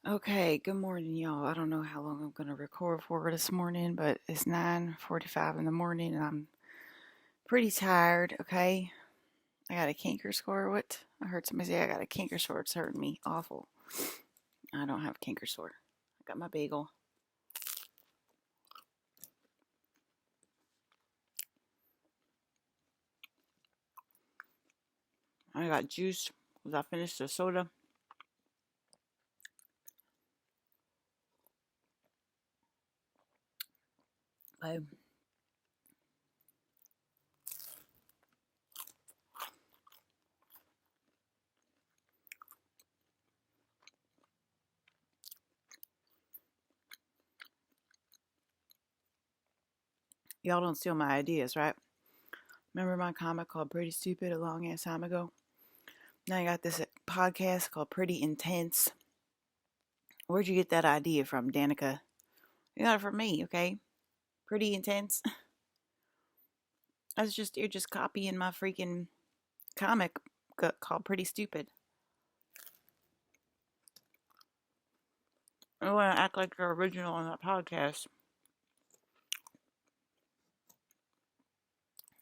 Okay, good morning, y'all. I don't know how long I'm going to record for this morning, but it's 9:45 in the morning and I'm pretty tired, okay? I got a canker sore. What? I heard somebody say I got a canker sore. It's hurting me awful. I don't have a canker sore. I got my bagel. I got juice because I finished the soda. Okay. Y'all don't steal my ideas, right? Remember my comic called Pretty Stupid a long ass time ago? Now I got this podcast called Pretty Intense. Where'd you get that idea from, Danica? You got it from me, okay? Pretty Intense. You're just copying my freaking comic called Pretty Stupid. I want to act like you're original on that podcast.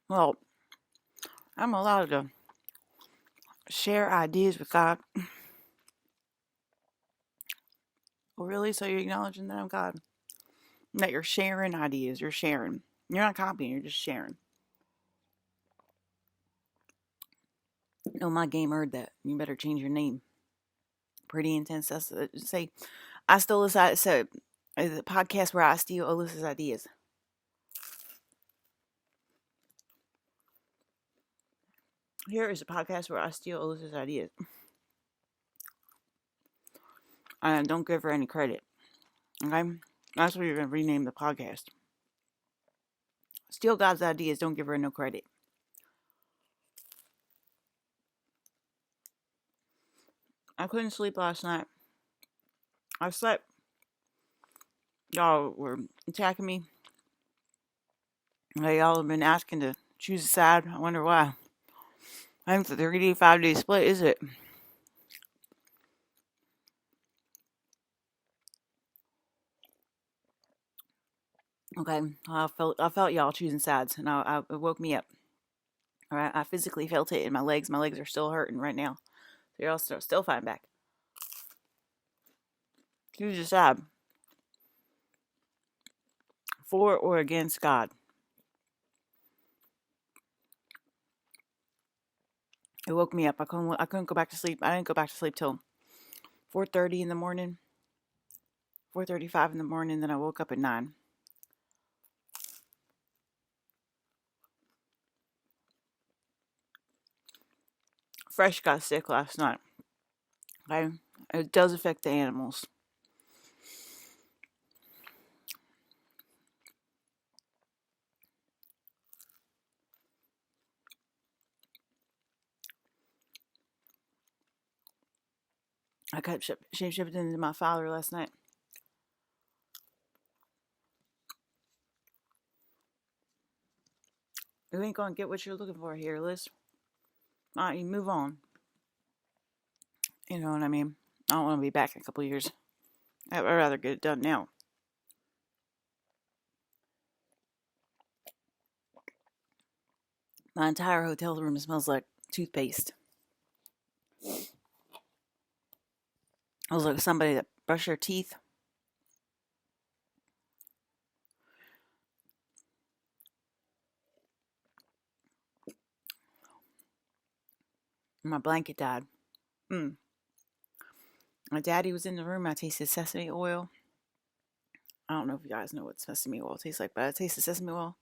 Well, I'm allowed to share ideas with God. Well, really? So you're acknowledging that I'm God? That you're sharing ideas. You're sharing. You're not copying. You're just sharing. No, my game heard that. You better change your name. Pretty Intense. That's say I stole this. So it's a podcast where I steal Alyssa's ideas. Here is a podcast where I steal Alyssa's ideas. I don't give her any credit. Okay? That's what you're going to rename the podcast. Steal God's ideas, don't give her no credit. I couldn't sleep last night. I slept. Y'all were attacking me. Y'all have been asking to choose a side. I wonder why. I think the 3-day, 5-day split, is it? Okay, I felt y'all choosing sides, and it woke me up. All right, I physically felt it in my legs. My legs are still hurting right now. So you're all still fighting back. Choose a side. For or against God. It woke me up. I couldn't go back to sleep. I didn't go back to sleep till 4:30 in the morning. 4:35 in the morning. Then I woke up at 9. Fresh got sick last night. Okay, it does affect the animals. I kept shifting into my father last night. You ain't gonna get what you're looking for here, Liz. Alright, you move on. You know what I mean? I don't want to be back in a couple of years. I'd rather get it done now. My entire hotel room smells like toothpaste. It was like somebody that brushed their teeth. My blanket died. My daddy was in the room. I tasted sesame oil. I don't know if you guys know what sesame oil tastes like, but I tasted sesame oil.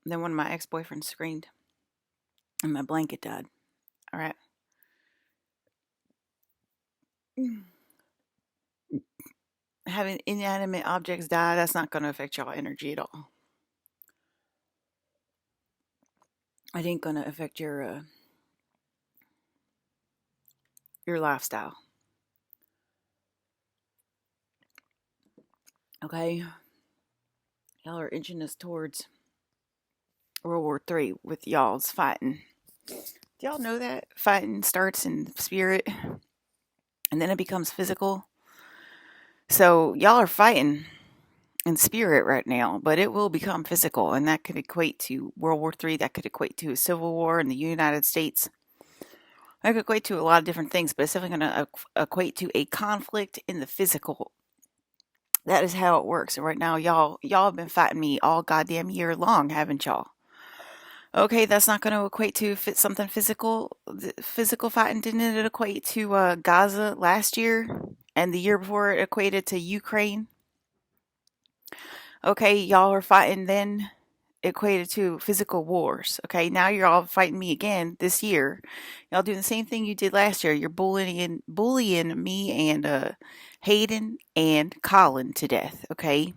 Then one of my ex-boyfriends screamed, and my blanket died. All right. Having inanimate objects die, that's not going to affect y'all energy at all. It ain't going to affect your lifestyle. Okay? Y'all are inching us towards World War III with y'all's fighting. Do y'all know that fighting starts in spirit and then it becomes physical. So y'all are fighting in spirit right now, but it will become physical, and that could equate to World War III. That could equate to a civil war in the United States. That could equate to a lot of different things, but it's definitely going to equate to a conflict in the physical. That is how it works. And right now, y'all have been fighting me all goddamn year long, haven't y'all? Okay, that's not going to equate to something physical. Physical fighting didn't it equate to Gaza last year, and the year before it equated to Ukraine. Okay, y'all are fighting then equated to physical wars. Okay, now you're all fighting me again this year. Y'all doing the same thing you did last year. You're bullying me and Hayden and Colin to death. Okay,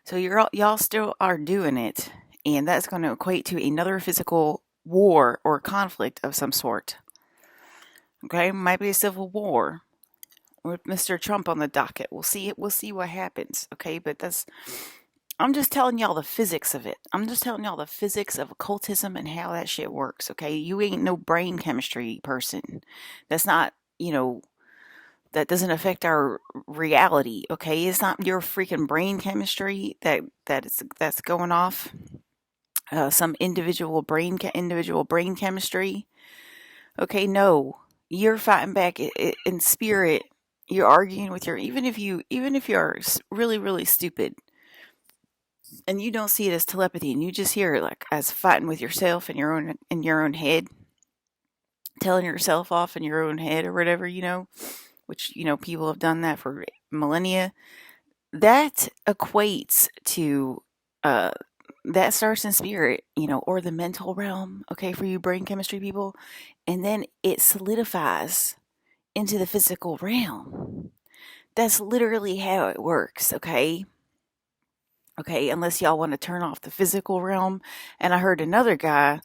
so y'all still are doing it, and that's going to equate to another physical war or conflict of some sort. Okay, might be a civil war with Mr. Trump on the docket. We'll see. We'll see what happens. Okay, but I'm just telling y'all the physics of it. I'm just telling y'all the physics of occultism and how that shit works. Okay, you ain't no brain chemistry person. That's not, that doesn't affect our reality. Okay, it's not your freaking brain chemistry that's going off. Some individual brain chemistry. Okay, no, you're fighting back in spirit. You're arguing with even if you're really really stupid and you don't see it as telepathy and you just hear it like as fighting with yourself in your own head, telling yourself off in your own head or whatever, which people have done that for millennia. That equates to that starts in spirit, or the mental realm, okay, for you brain chemistry people, and then it solidifies into the physical realm. That's literally how it works, okay? Okay, unless y'all want to turn off the physical realm. And I heard another guy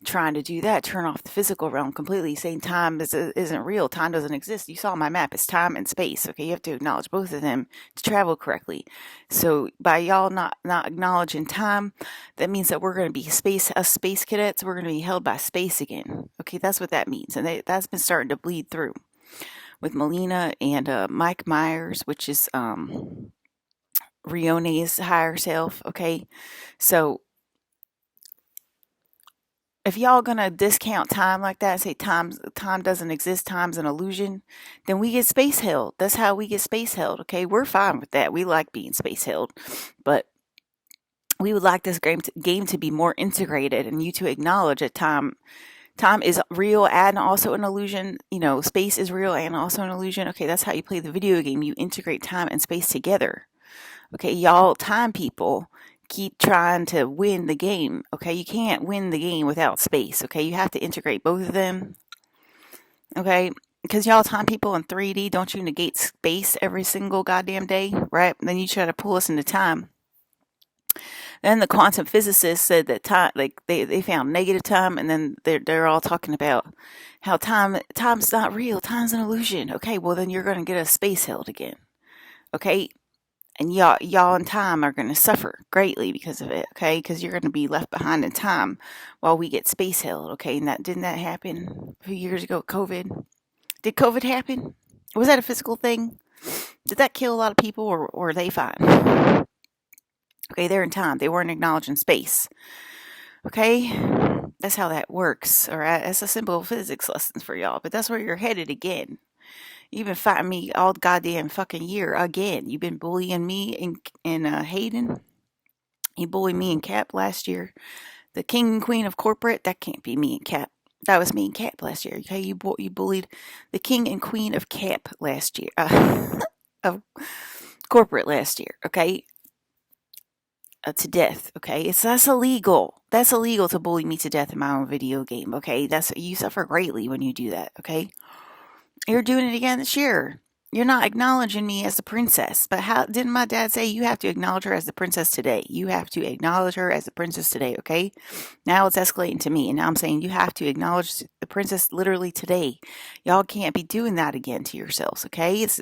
trying to do that, turn off the physical realm completely, saying time isn't real. Time doesn't exist. You saw my map. It's time and space. Okay, you have to acknowledge both of them to travel correctly. So by y'all not acknowledging time, that means that we're going to be us space cadets. We're going to be held by space again. Okay, that's what that means. And that's been starting to bleed through with Melina and Mike Myers, which is Rione's higher self. Okay, so if y'all gonna discount time like that and say time doesn't exist, time's an illusion, then we get space held. That's how we get space held. Okay, we're fine with that. We like being space held, but we would like this game to be more integrated and you to acknowledge that time is real and also an illusion. Space is real and also an illusion. Okay, that's how you play the video game. You integrate time and space together. Okay, y'all time people keep trying to win the game. Okay, you can't win the game without space. Okay, you have to integrate both of them. Okay, because y'all time people in 3D, don't you negate space every single goddamn day, right? Then you try to pull us into time. Then the quantum physicists said that time, like they found negative time, and then they're all talking about how time's not real, time's an illusion. Okay, well then you're gonna get a space held again. Okay, and y'all in time are going to suffer greatly because of it, okay? Because you're going to be left behind in time while we get space held, okay? And didn't that happen a few years ago? COVID. Did COVID happen? Was that a physical thing? Did that kill a lot of people, or are they fine? Okay, they're in time. They weren't acknowledging space. Okay, that's how that works. All right, that's a simple physics lesson for y'all. But that's where you're headed again. You've been fighting me all goddamn fucking year again. You've been bullying me and Hayden. You bullied me and Cap last year. The king and queen of corporate, that can't be me and Cap. That was me and Cap last year. Okay, you bullied the king and queen of Cap last year. Of corporate last year. Okay, to death. Okay, that's illegal. That's illegal to bully me to death in my own video game. Okay, you suffer greatly when you do that. Okay. You're doing it again this year. You're not acknowledging me as the princess. But how didn't my dad say you have to acknowledge her as the princess today? You have to acknowledge her as the princess today, okay? Now it's escalating to me, and now I'm saying you have to acknowledge the princess literally today. Y'all can't be doing that again to yourselves, okay? It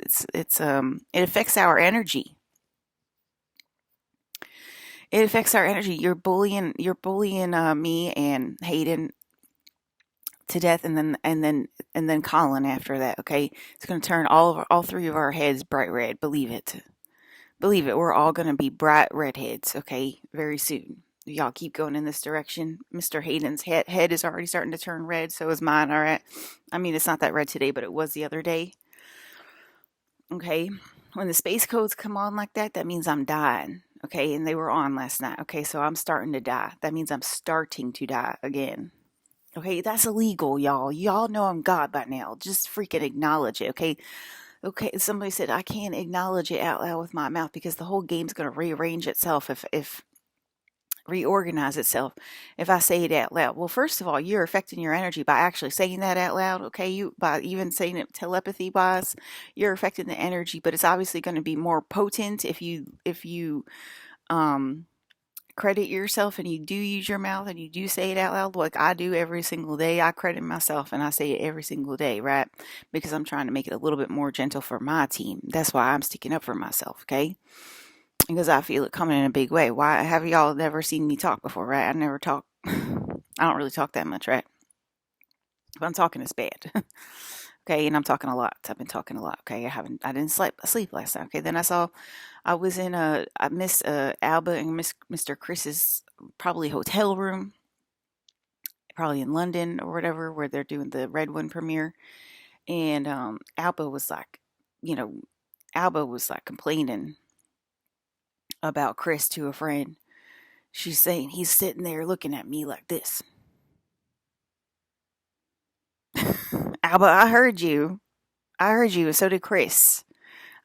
affects our energy. It affects our energy. You're bullying me and Hayden to death, and then Colin after that. Okay, it's gonna turn all three of our heads bright red. Believe it. Believe it. We're all gonna be bright redheads. Okay, very soon. Y'all keep going in this direction. Mr. Hayden's head is already starting to turn red. So is mine. All right. I mean, it's not that red today, but it was the other day. Okay. When the space codes come on like that, that means I'm dying. Okay. And they were on last night. Okay. So I'm starting to die. That means I'm starting to die again. Okay. That's illegal, y'all. Y'all know I'm God by now. Just freaking acknowledge it. Okay. Okay. Somebody said I can't acknowledge it out loud with my mouth because the whole game's going to rearrange itself if reorganize itself if I say it out loud. Well, first of all, you're affecting your energy by actually saying that out loud. Okay, you by even saying it telepathy wise, you're affecting the energy, but it's obviously going to be more potent if you um credit yourself and you do use your mouth and you do say it out loud like I do every single day. I credit myself and I say it every single day, right? Because I'm trying to make it a little bit more gentle for my team. That's why I'm sticking up for myself, okay? Because I feel it coming in a big way. Why have y'all never seen me talk before, right? I never talk. I don't really talk that much, right? But I'm talking is bad. Okay, and I'm talking a lot. I've been talking a lot. Okay, I didn't sleep last night. Okay, then I missed Alba and Mr. Chris's probably hotel room, probably in London or whatever, where they're doing the Red One premiere. And Alba was like, you know, Alba was like complaining about Chris to a friend. She's saying he's sitting there looking at me like this. Alba, I heard you. I heard you, and so did Chris.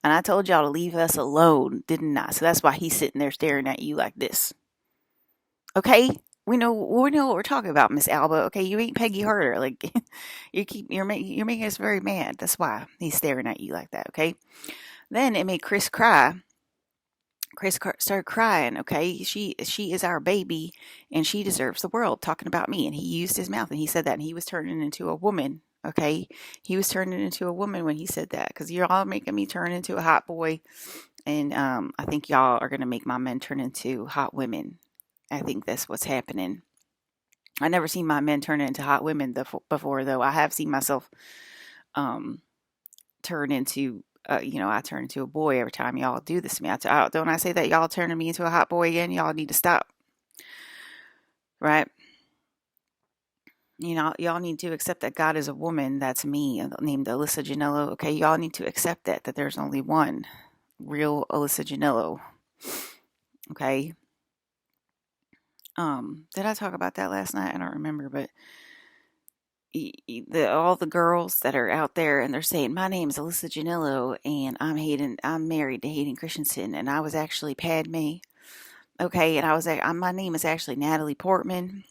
And I told y'all to leave us alone, didn't I? So that's why he's sitting there staring at you like this. Okay? We know what we're talking about, Miss Alba. Okay, you ain't Peggy Harder. Like you're making us very mad. That's why he's staring at you like that. Okay. Then it made Chris cry. Chris started crying. Okay, she is our baby, and she deserves the world. Talking about me, and he used his mouth, and he said that, and he was turning into a woman. Okay, he was turning into a woman when he said that, because you're all making me turn into a hot boy, and I think y'all are gonna make my men turn into hot women. I think that's what's happening. I never seen my men turn into hot women before, though. I have seen myself um, turn into I turn into a boy every time y'all do this to me. Don't I say that y'all turning me into a hot boy again? Y'all need to stop, right? Y'all need to accept that God is a woman. That's me, named Alyssa Janello. Okay, y'all need to accept that there's only one real Alyssa Janello. Okay. Did I talk about that last night? I don't remember, but all the girls that are out there and they're saying my name is Alyssa Janello and I'm married to Hayden Christensen and I was actually Padme. Okay, and my name is actually Natalie Portman,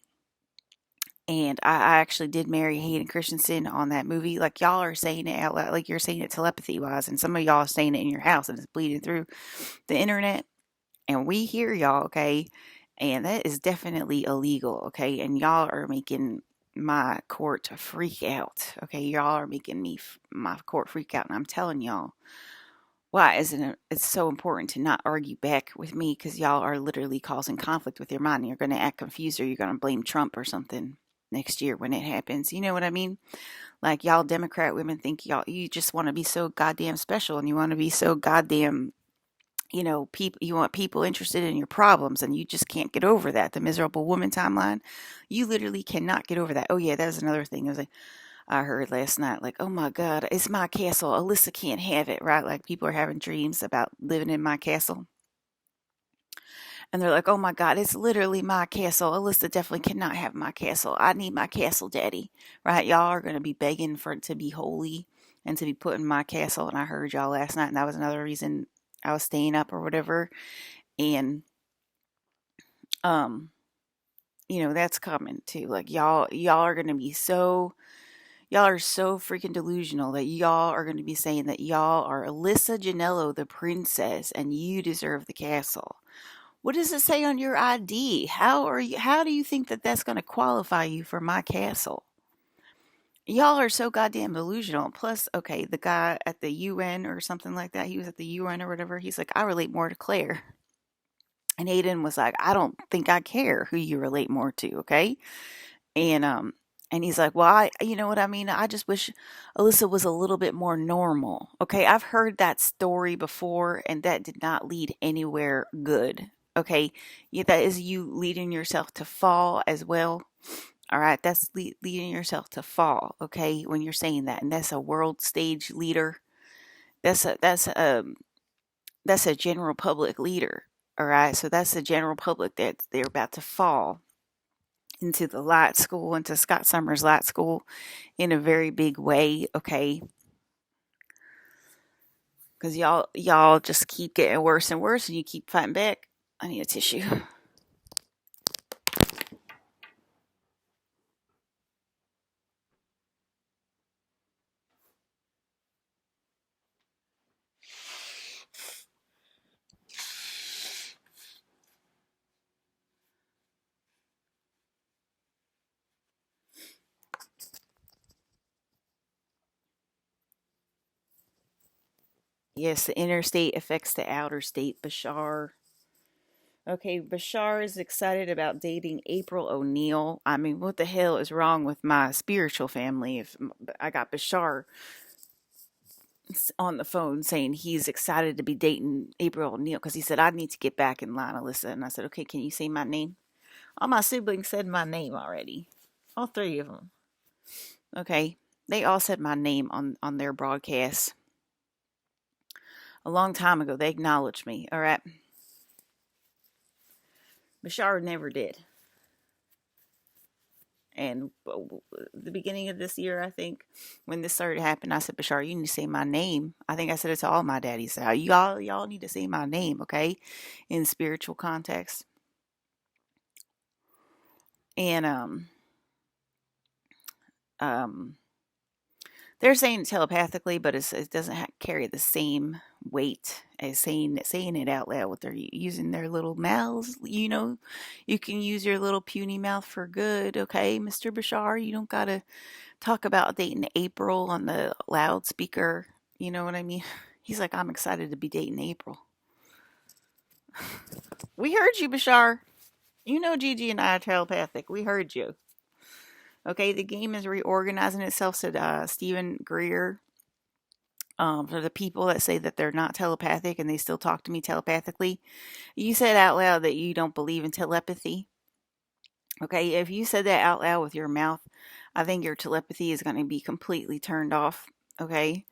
and I actually did marry Hayden Christensen on that movie. Like y'all are saying it out loud, like you're saying it telepathy wise, and some of y'all are saying it in your house and it's bleeding through the internet, and we hear y'all, okay, and that is definitely illegal, okay, and y'all are making my court freak out, okay, y'all are making my court freak out, and I'm telling y'all. Why isn't it? It's so important to not argue back with me because y'all are literally causing conflict with your mind. You're going to act confused or you're going to blame Trump or something next year when it happens. You know what I mean? Like y'all Democrat women think you just want to be so goddamn special and you want to be so goddamn, people, you want people interested in your problems and you just can't get over that. The miserable woman timeline, you literally cannot get over that. Oh yeah, that was another thing. It was like, I heard last night, like, oh my God, it's my castle. Alyssa can't have it, right? Like people are having dreams about living in my castle. And they're like, oh my God, it's literally my castle. Alyssa definitely cannot have my castle. I need my castle, daddy, right? Y'all are going to be begging for it to be holy and to be put in my castle. And I heard y'all last night, and that was another reason I was staying up or whatever. And, um, that's coming too. Like y'all are going to be so. Y'all are so freaking delusional that y'all are going to be saying that y'all are Alyssa Janello, the princess, and you deserve the castle. What does it say on your ID? How do you think that that's going to qualify you for my castle? Y'all are so goddamn delusional. Plus, okay, the guy at the UN or something like that, he was at the UN or whatever. He's like, I relate more to Claire. And Aiden was like, I don't think I care who you relate more to, okay? And And he's like, well, you know what I mean? I just wish Alyssa was a little bit more normal. Okay. I've heard that story before, and that did not lead anywhere good. Okay. Yeah, that is you leading yourself to fall as well. All right. That's leading yourself to fall. Okay. When you're saying that, and that's a world stage leader. That's a general public leader. All right. So that's the general public that they're about to fall into the light school, into Scott Summers Light School in a very big way, okay? Because y'all just keep getting worse and worse, and you keep fighting back. I need a tissue. Yes, the inner state affects the outer state. Bashar. Okay, Bashar is excited about dating April O'Neil. I mean, what the hell is wrong with my spiritual family? If I got Bashar on the phone saying he's excited to be dating April O'Neil because he said, I need to get back in line, Alyssa. And I said, okay, can you say my name? All my siblings said my name already. All three of them. Okay. They all said my name on their broadcast a long time ago. They acknowledged me. All right. Bashar never did. And the beginning of this year, I think, when this started happening, I said, Bashar, you need to say my name. I think I said it to all my daddies. Y'all need to say my name, okay? In spiritual context. And um they're saying it telepathically, but it doesn't carry the same weight as saying it out loud with their using their little mouths. You know, you can use your little puny mouth for good, okay, Mr. Bashar. You don't gotta talk about dating April on the loudspeaker. You know what I mean? He's like, I'm excited to be dating April. We heard you, Bashar. You know Gigi and I are telepathic. We heard you. Okay, the game is reorganizing itself, said Stephen Greer. For the people that say that they're not telepathic and they still talk to me telepathically, you said out loud that you don't believe in telepathy. Okay, if you said that out loud with your mouth, I think your telepathy is going to be completely turned off. Okay,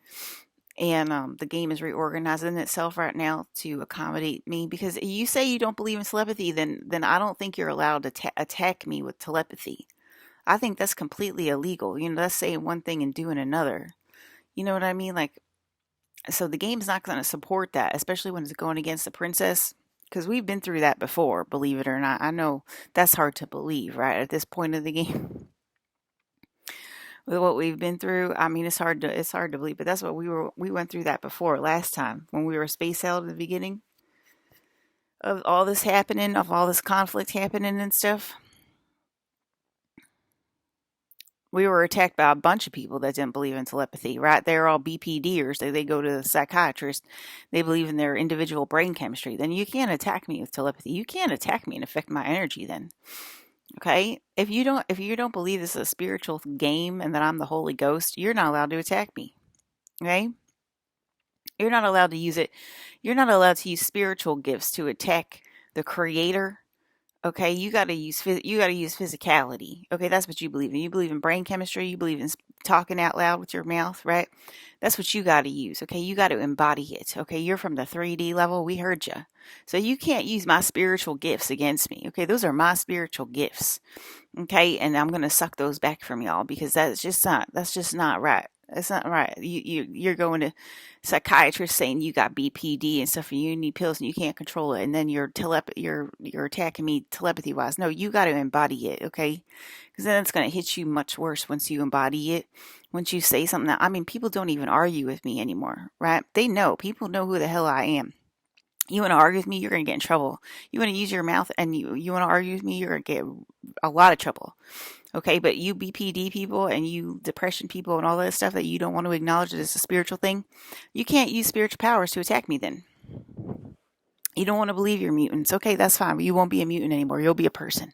and the game is reorganizing itself right now to accommodate me because you say you don't believe in telepathy, then I don't think you're allowed to attack me with telepathy. I think that's completely illegal. You know, that's saying one thing and doing another. You know what I mean? Like, so the game's not going to support that, especially when it's going against the princess. Because we've been through that before, believe it or not. I know that's hard to believe, right? At this point of the game, with what we've been through, I mean, it's hard to believe. But that's what we went through that before last time when we were space out at the beginning of all this happening, of all this conflict happening and stuff. We were attacked by a bunch of people that didn't believe in telepathy, right? They're all BPDers. They go to the psychiatrist. They believe in their individual brain chemistry. Then you can't attack me with telepathy. You can't attack me and affect my energy then. Okay? If you don't believe this is a spiritual game and that I'm the Holy Ghost, you're not allowed to attack me. Okay? You're not allowed to use it. You're not allowed to use spiritual gifts to attack the creator. Okay, you got to use physicality. Okay, that's what you believe in. You believe in brain chemistry. You believe in talking out loud with your mouth, right? That's what you got to use. Okay, you got to embody it. Okay, you're from the 3D level. We heard you. So you can't use my spiritual gifts against me. Okay, those are my spiritual gifts. Okay, and I'm gonna suck those back from y'all because that's just not right. That's not right. You're going to psychiatrist saying you got BPD and stuff, and you need pills and you can't control it, and then you're attacking me telepathy wise. No, you got to embody it, okay? Because then it's going to hit you much worse once you embody it. Once you say something that, I mean, people don't even argue with me anymore, right? They know. People know who the hell I am. You want to argue with me, you're going to get in trouble. You want to use your mouth and you want to argue with me, you're going to get a lot of trouble. Okay, but you BPD people and you depression people and all that stuff that you don't want to acknowledge that it's a spiritual thing, you can't use spiritual powers to attack me then. You don't want to believe you're mutants. Okay, that's fine. You won't be a mutant anymore. You'll be a person.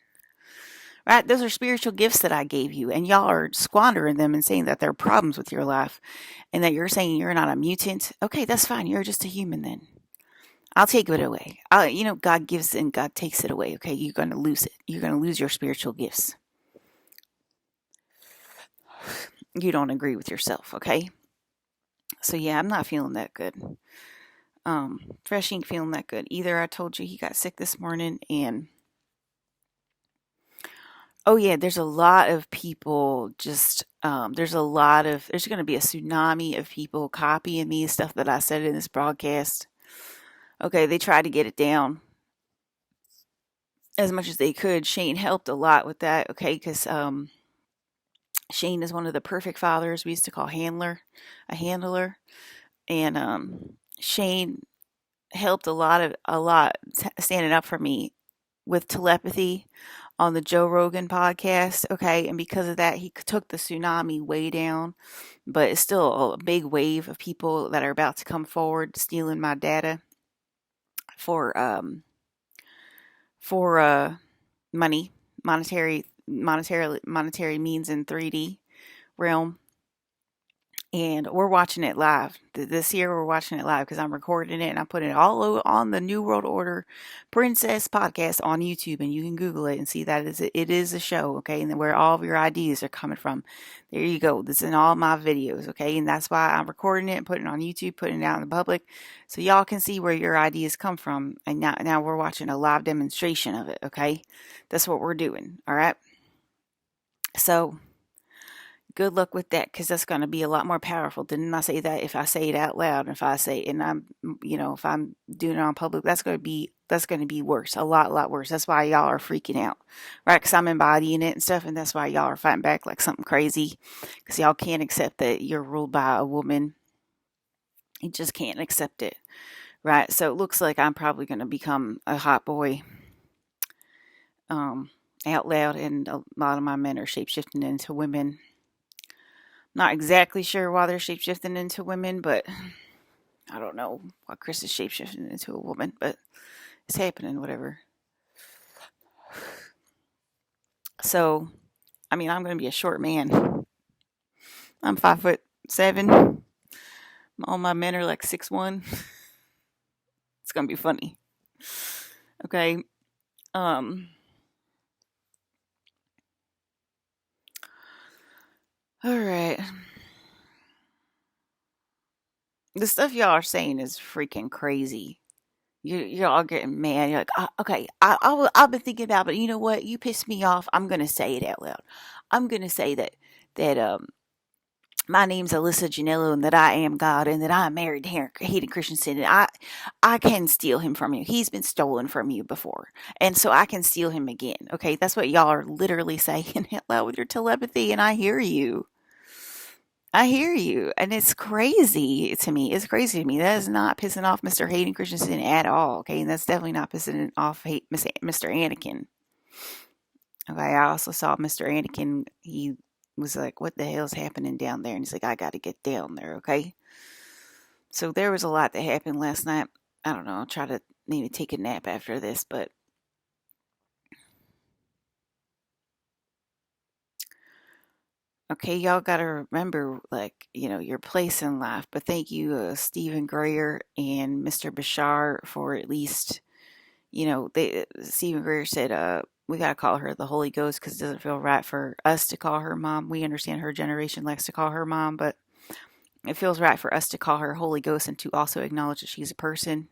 right? Those are spiritual gifts that I gave you, and y'all are squandering them and saying that there are problems with your life and that you're saying you're not a mutant. Okay, that's fine. You're just a human then. I'll take it away. God gives and God takes it away. Okay, you're going to lose it. You're going to lose your spiritual gifts. You don't agree with yourself. Okay, so yeah, I'm not feeling that good. Fresh ain't feeling that good either. I told you he got sick this morning, and oh yeah, there's a lot of people just there's going to be a tsunami of people copying me stuff that I said in this broadcast. Okay, they tried to get it down as much as they could. Shane helped a lot with that, okay, because Shane is one of the perfect fathers we used to call a handler, and Shane helped a lot standing up for me with telepathy on the Joe Rogan podcast, okay, and because of that, he took the tsunami way down, but it's still a big wave of people that are about to come forward stealing my data for money, monetary means in 3D realm. And we're watching it live. This year we're watching it live because I'm recording it and I put it all over on the New World Order Princess podcast on YouTube, and you can Google it and see that it is a show, okay, and where all of your ideas are coming from. There you go. This is in all my videos, okay, and that's why I'm recording it and putting it on YouTube, putting it out in the public, so y'all can see where your ideas come from. And now we're watching a live demonstration of it, okay. That's what we're doing, all right. So good luck with that, because that's going to be a lot more powerful. Didn't I say that? If I say it out loud, if I say, and if I'm doing it on public, that's going to be worse, a lot worse. That's why y'all are freaking out, right? Because I'm embodying it and stuff, and that's why y'all are fighting back like something crazy, because y'all can't accept that you're ruled by a woman. You just can't accept it, right? So it looks like I'm probably going to become a hot boy, out loud, and a lot of my men are shapeshifting into women. Not exactly sure why they're shapeshifting into women, but I don't know why Chris is shapeshifting into a woman, but it's happening, whatever. So, I'm going to be a short man. I'm 5'7". All my men are like 6'1". It's going to be funny. Okay. All right. The stuff y'all are saying is freaking crazy. You're all getting mad. You're like, okay, I've been thinking about it, but you know what? You pissed me off. I'm going to say it out loud. I'm going to say that my name's Alyssa Janello, and that I am God, and that I'm married to Hayden Christensen, and I can steal him from you. He's been stolen from you before, and so I can steal him again. Okay, that's what y'all are literally saying out loud with your telepathy, and I hear you. I hear you, and it's crazy to me. It's crazy to me. That is not pissing off Mr. Hayden Christensen at all, okay? And that's definitely not pissing off Mr. Anakin. Okay, I also saw Mr. Anakin. He was like, "What the hell's happening down there?" And he's like, "I got to get down there." Okay, so there was a lot that happened last night. I don't know. I'll try to maybe take a nap after this, but okay, y'all got to remember, like, your place in life. But thank you, Stephen Greer and Mr. Bashar, for at least, Stephen Greer said, we got to call her the Holy Ghost because it doesn't feel right for us to call her mom. We understand her generation likes to call her mom, but it feels right for us to call her Holy Ghost and to also acknowledge that she's a person.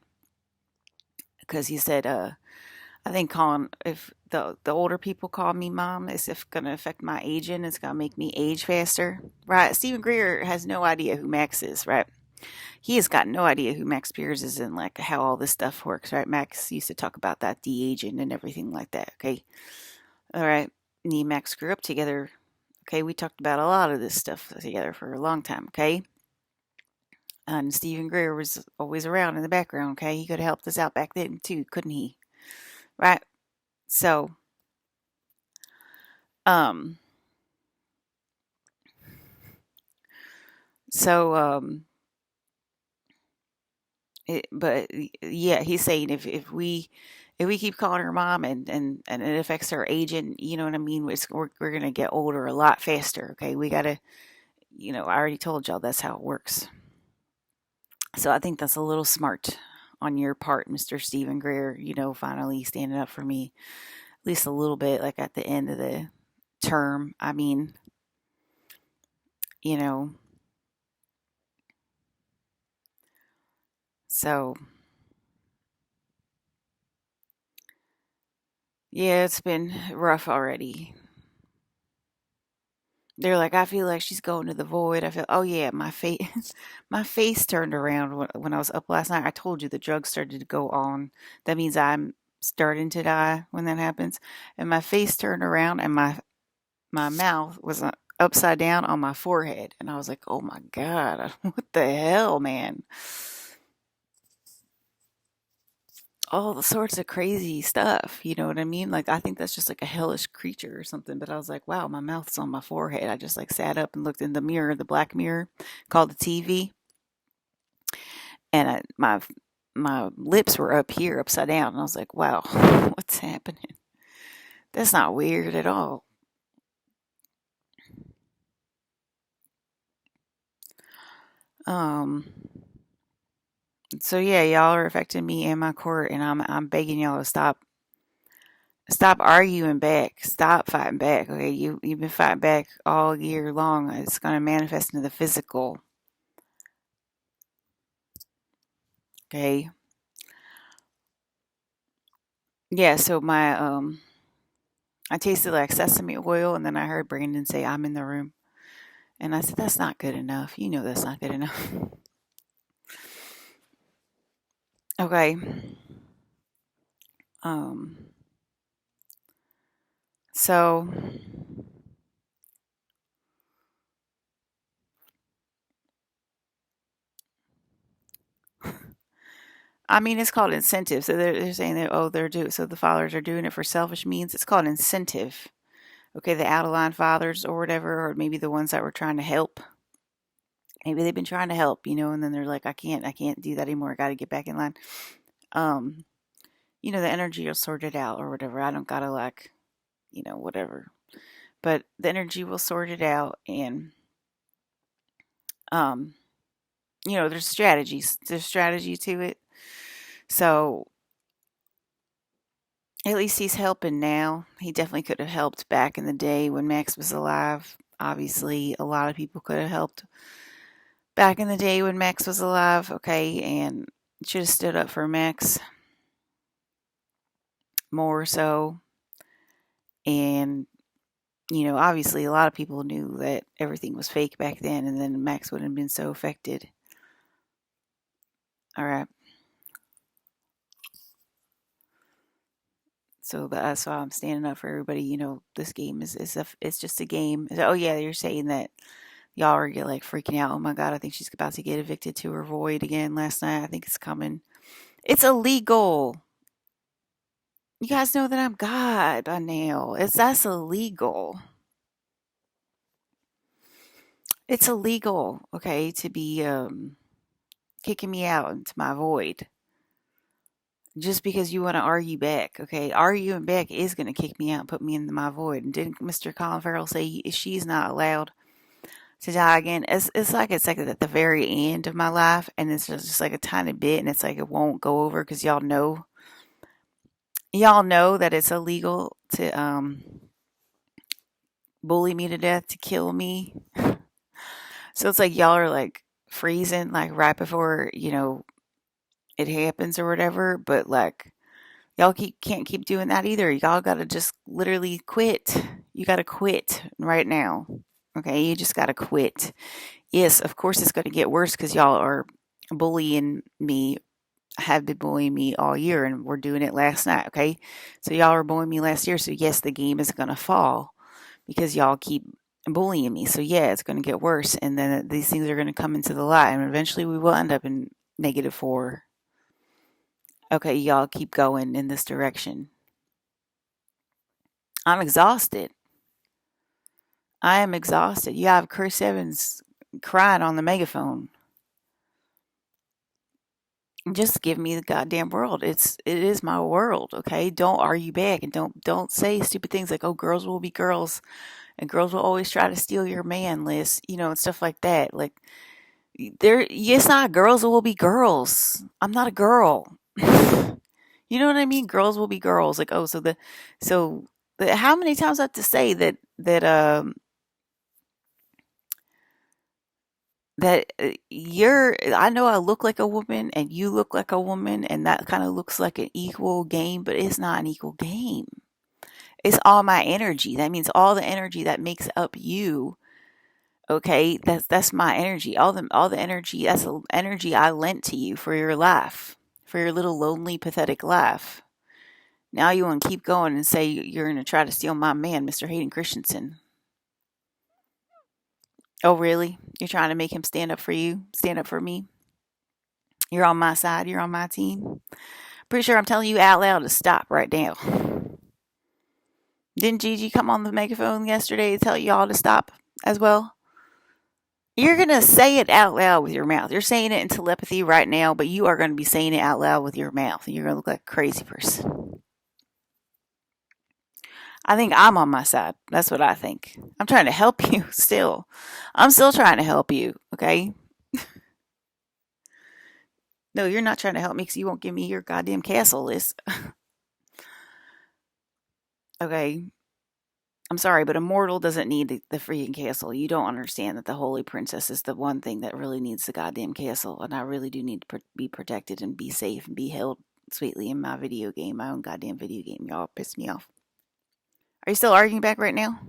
Because he said, I think if the older people call me mom, it's going to affect my aging. It's going to make me age faster, right? Stephen Greer has no idea who Max is, right? He has got no idea who Max Pierce is and like how all this stuff works, right? Max used to talk about that de-aging and everything like that, okay? All right, me and Max grew up together, okay? We talked about a lot of this stuff together for a long time, okay? And Stephen Greer was always around in the background, okay? He could have helped us out back then too, couldn't he? Right? So, um, so, but yeah, he's saying if we if we keep calling her mom and it affects her aging, you know what I mean? We're going to get older a lot faster. Okay. We got to, I already told y'all that's how it works. So I think that's a little smart on your part, Mr. Stephen Greer, finally standing up for me at least a little bit, like at the end of the term. I mean, you know, so yeah, it's been rough already. They're like, I feel like she's going to the void. I feel, oh yeah, my face, my face turned around when I was up last night. I told you the drugs started to go on. That means I'm starting to die when that happens. And my face turned around, and my mouth was upside down on my forehead, and I was like, oh my god, what the hell, man? All the sorts of crazy stuff. You know what I mean? Like, I think that's just like a hellish creature or something. But I was like, wow, my mouth's on my forehead. I just like sat up and looked in the mirror, the black mirror called the TV, and my lips were up here, upside down. And I was like, wow, what's happening? That's not weird at all. Um. So yeah, y'all are affecting me and my court, and I'm begging y'all to stop arguing back. Stop fighting back. Okay, you've been fighting back all year long. It's gonna manifest into the physical. Okay. Yeah, so I tasted like sesame oil, and then I heard Brandon say I'm in the room. And I said, that's not good enough. You know that's not good enough. Okay. Um so I mean, it's called incentive. So they're saying that, oh, they're doing, so the fathers are doing it for selfish means. It's called incentive. Okay, the out of line fathers or whatever, or maybe the ones that were trying to help. Maybe they've been trying to help, and then they're like, I can't do that anymore. I got to get back in line. Um, the energy will sort it out or whatever. I don't gotta like, whatever. But the energy will sort it out, and um, there's strategies. There's strategy to it. So at least he's helping now. He definitely could have helped back in the day when Max was alive. Obviously, a lot of people could have helped back in the day when Max was alive, okay, and should have stood up for Max more so. And, obviously a lot of people knew that everything was fake back then, and then Max wouldn't have been so affected. All right. So that's why I'm standing up for everybody. This game it's just a game. Oh yeah, you're saying that y'all are like freaking out. Oh my god, I think she's about to get evicted to her void again last night. I think it's coming. It's illegal. You guys know that I'm God by now. That's illegal. It's illegal, okay, to be kicking me out into my void just because you want to argue back, okay? Arguing back is going to kick me out and put me into my void. And didn't Mr. Colin Farrell say she's not allowed to die again? It's like at the very end of my life, and it's just like a tiny bit, and it's like it won't go over because y'all know that it's illegal to bully me to death, to kill me. So it's like y'all are like freezing like right before, it happens or whatever, but like y'all can't keep doing that either. Y'all got to just literally quit. You got to quit right now. Okay, you just got to quit. Yes, of course it's going to get worse cuz y'all are bullying me, have been bullying me all year, and we're doing it last night, okay? So y'all were bullying me last year, so yes, the game is going to fall because y'all keep bullying me. So yeah, it's going to get worse, and then these things are going to come into the light, and eventually we will end up in -4. Okay, y'all keep going in this direction. I'm exhausted. I am exhausted. You have Chris Evans crying on the megaphone. Just give me the goddamn world. It is my world, okay? Don't argue back and don't say stupid things like, "Oh, girls will be girls and girls will always try to steal your man," Liz, and stuff like that. Like it's not girls will be girls. I'm not a girl. You know what I mean? Girls will be girls. Like, oh, so how many times I have to say that I know I look like a woman and you look like a woman and that kind of looks like an equal game, but it's not an equal game. It's all my energy. That means all the energy that makes up you. Okay, that's my energy. All the energy. That's the energy I lent to you for your laugh, for your little lonely, pathetic laugh. Now you want to keep going and say you're going to try to steal my man, Mr. Hayden Christensen. Oh, really? You're trying to make him stand up for you, stand up for me? You're on my side. You're on my team. Pretty sure I'm telling you out loud to stop right now. Didn't Gigi come on the megaphone yesterday to tell y'all to stop as well? You're going to say it out loud with your mouth. You're saying it in telepathy right now, but you are going to be saying it out loud with your mouth. And you're going to look like a crazy person. I think I'm on my side. That's what I think. I'm trying to help you still. I'm still trying to help you, okay? No, you're not trying to help me because you won't give me your goddamn castle list. Okay? I'm sorry, but a mortal doesn't need the freaking castle. You don't understand that the Holy Princess is the one thing that really needs the goddamn castle. And I really do need to be protected and be safe and be held sweetly in my video game, my own goddamn video game. Y'all piss me off. Are you still arguing back right now?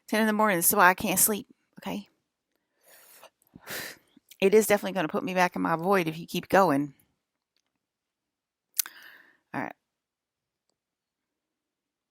10 in the morning. This is why I can't sleep, okay? It is definitely going to put me back in my void if you keep going.